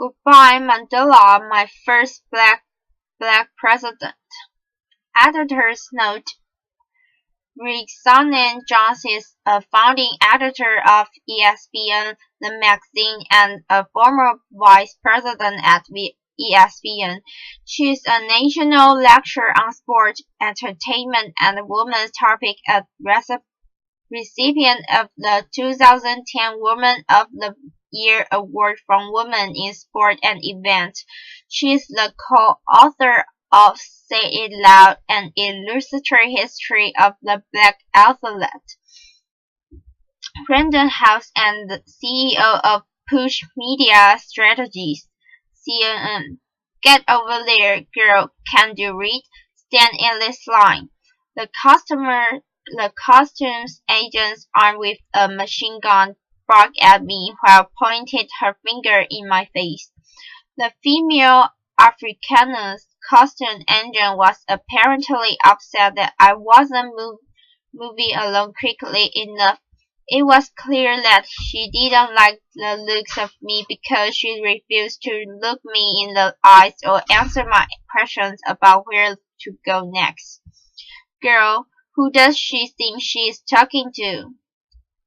Goodbye, Mandela, my first black president. Editor's note: Rick Jones is a founding editor of ESPN, the magazine, and a former vice president at ESPN. She is a national lecturer on sport, entertainment, and women's topics, a recipient of the 2010 Woman of the Year Award from Women in Sport and Events. She is the co-author of Say It Loud, an illustrated history of the Black alphabet. Random House and the CEO of Push Media Strategies, CNN. Get over there, girl, can you read? Stand in this line. The costumes agents armed with a machine gun barked at me while pointed her finger in my face. The female Afrikaner's costume agent was apparently upset that I wasn't moving along quickly enough. It was clear that she didn't like the looks of me because she refused to look me in the eyes or answer my questions about where to go next. Girl, who does she think she is talking to?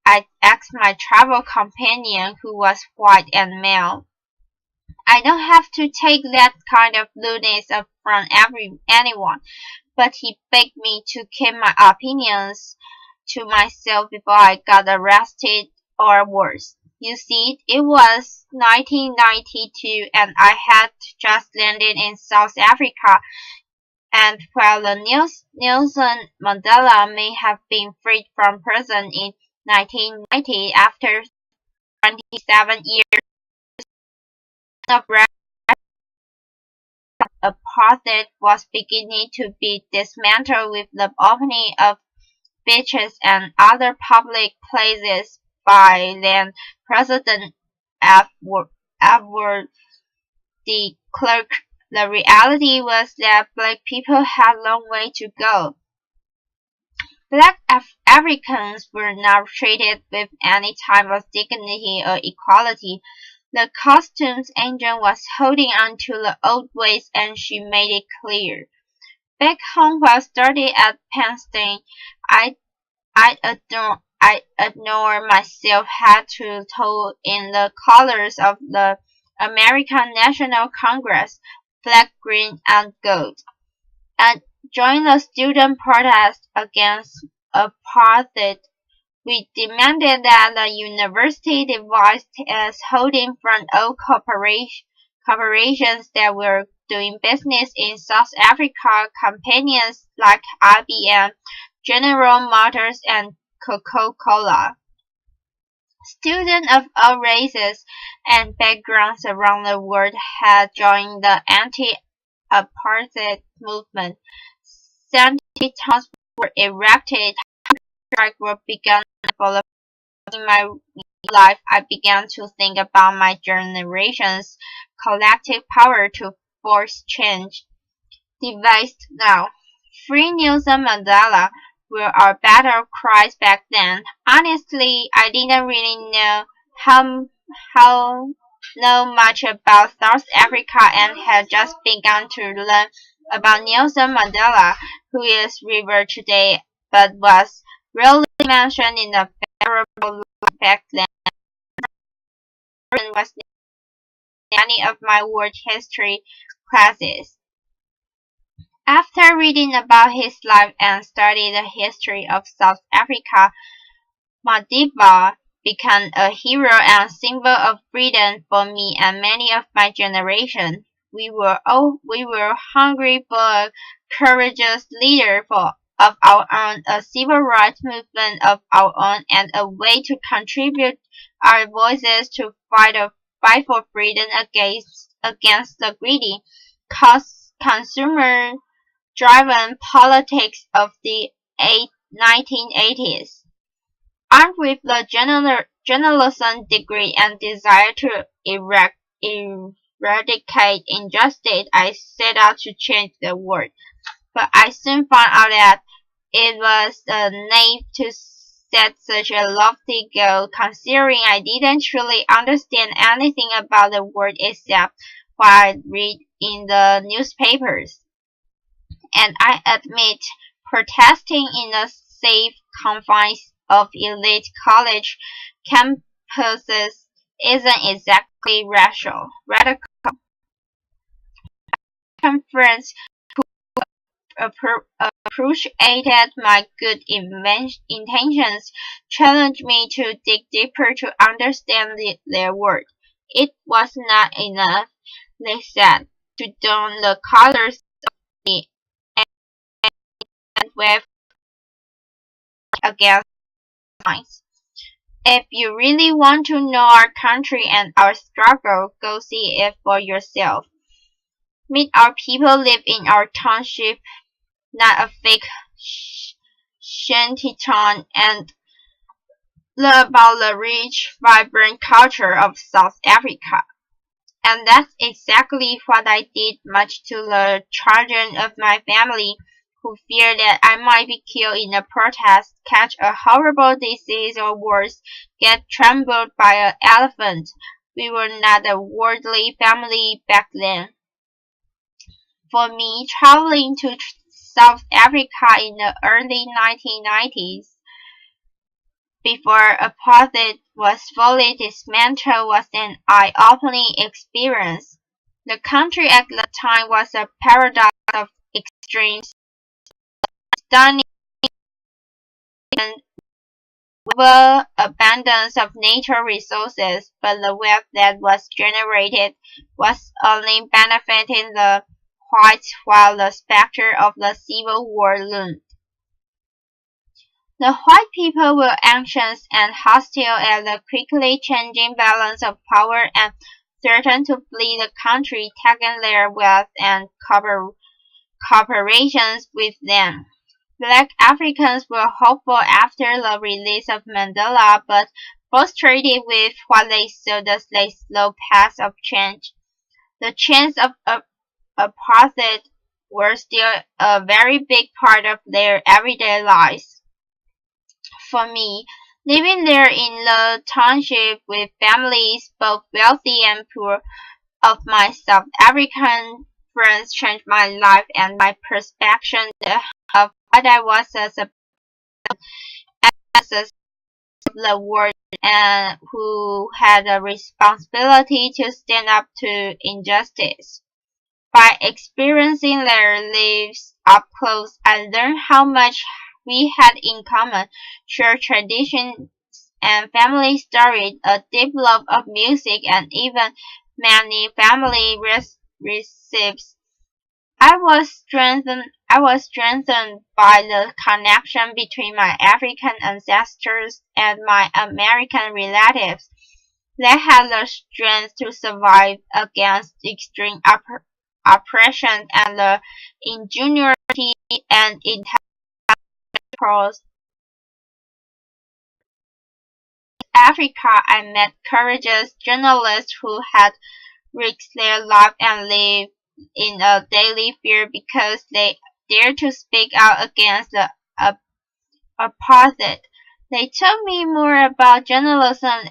I asked my travel companion, who was white and male. I don't have to take that kind of rudeness from anyone, but he begged me to keep my opinions to myself before I got arrested or worse. You see, it was 1992 and I had just landed in South Africa, and while the Nelson Mandela may have been freed from prison in 1990 after 27 years of apartheid was beginning to be dismantled with the opening of beaches and other public places by then President Edward de Klerk. The reality was that black people had a long way to go. Black Africans were not treated with any type of dignity or equality. The costumes agent was holding on to the old ways, and she made it clear. Back home, while studying at Penn State, I ignored myself had to toe in the colors of the American National Congress, black, green, and gold, and joined the student protest against apartheid. We demanded that the university devise as holding from all corporations that were doing business in South Africa, companies like IBM, General Motors, and Coca-Cola. Students of all races and backgrounds around the world had joined the anti-apartheid movement. Scientific towns were erected, strikes were begun. In my life, I began to think about my generation's collective power to force change. Devised now. Free Nelson Mandela were our battle cries back then. Honestly, I didn't really know much about South Africa and had just begun to learn about Nelson Mandela, who is revered today but was rarely mentioned in the venerable back then. Was in any of my world history classes. After reading about his life and studying the history of South Africa, Madiba became a hero and symbol of freedom for me and many of my generation. We were hungry for a courageous leader of our own, a civil rights movement of our own, and a way to contribute our voices to fight for freedom against the greedy, consumer-driven politics of the 1980s. Armed with the journalism degree and desire to eradicate injustice, I set out to change the world. But I soon found out that it was naive to set such a lofty goal, considering I didn't truly understand anything about the world except what I read in the newspapers. And I admit, protesting in the safe confines of elite college campuses isn't exactly radical. Conference appreciated my good intentions, challenged me to dig deeper to understand their work. It was not enough, they said, to don the colors of the and wave against lines. If you really want to know our country and our struggle, go see it for yourself. Meet our people live in our township, not a fake shantytown, and learn about the rich, vibrant culture of South Africa. And that's exactly what I did, much to the chagrin of my family, who feared that I might be killed in a protest, catch a horrible disease, or worse, get trampled by an elephant. We were not a worldly family back then. For me, traveling to South Africa in the early 1990s, before apartheid was fully dismantled, was an eye-opening experience. The country at the time was a paradox of extremes, stunning and abundance of natural resources, but the wealth that was generated was only benefiting the whites while the specter of the Civil War loomed. The white people were anxious and hostile at the quickly changing balance of power and threatened to flee the country, taking their wealth and corporations with them. Black Africans were hopeful after the release of Mandela, but frustrated with what they saw as the slow path of change. The chains of apartheid were still a very big part of their everyday lives. For me, living there in the township with families, both wealthy and poor, of my South African friends changed my life and my perception of what I was as a the world and who had a responsibility to stand up to injustice. By experiencing their lives up close, I learned how much we had in common, shared traditions and family stories, a deep love of music, and even many family recipes. I was strengthened by the connection between my African ancestors and my American relatives. They had the strength to survive against extreme oppression and the ingenuity and intelligence. In Africa, I met courageous journalists who had risked their life and lived in a daily fear because they dared to speak out against the apartheid. They told me more about journalism,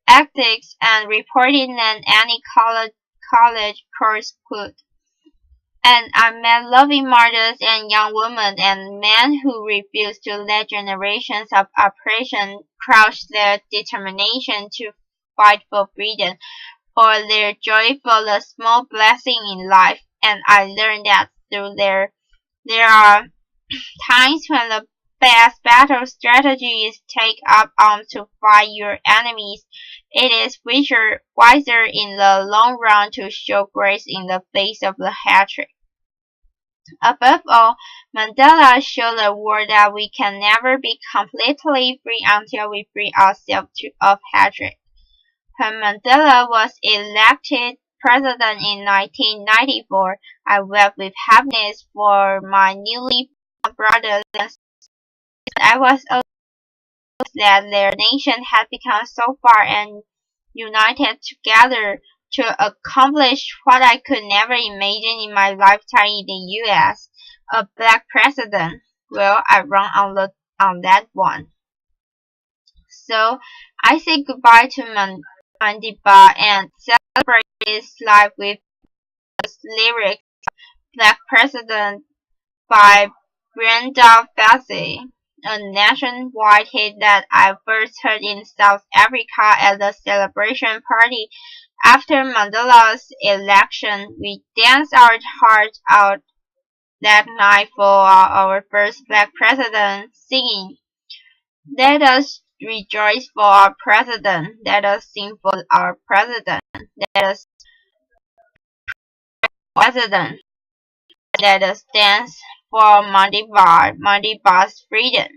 ethics, and reporting than any college course could. And I met loving mothers and young women and men who refused to let generations of oppression crush their determination to fight for freedom or their joy for the small blessing in life. And I learned that there are times when the best battle strategy is take up arms to fight your enemies. It is wiser in the long run to show grace in the face of the hatred. Above all, Mandela showed the world that we can never be completely free until we free ourselves of hatred. When Mandela was elected president in 1994, I wept with happiness for my newly found brothers and sisters. I was also that their nation had become so far and united together to accomplish what I could never imagine in my lifetime in the US, a black president. Well, I run on that one. So I say goodbye to Mandiba and celebrate his life with those lyrics, Black President by Brenda Fassie, a nationwide hit that I first heard in South Africa at the celebration party after Mandela's election. We danced our hearts out that night for our first black president, singing, "Let us rejoice for our president, let us sing for our president, let us president, let us dance for Mandibar's freedom."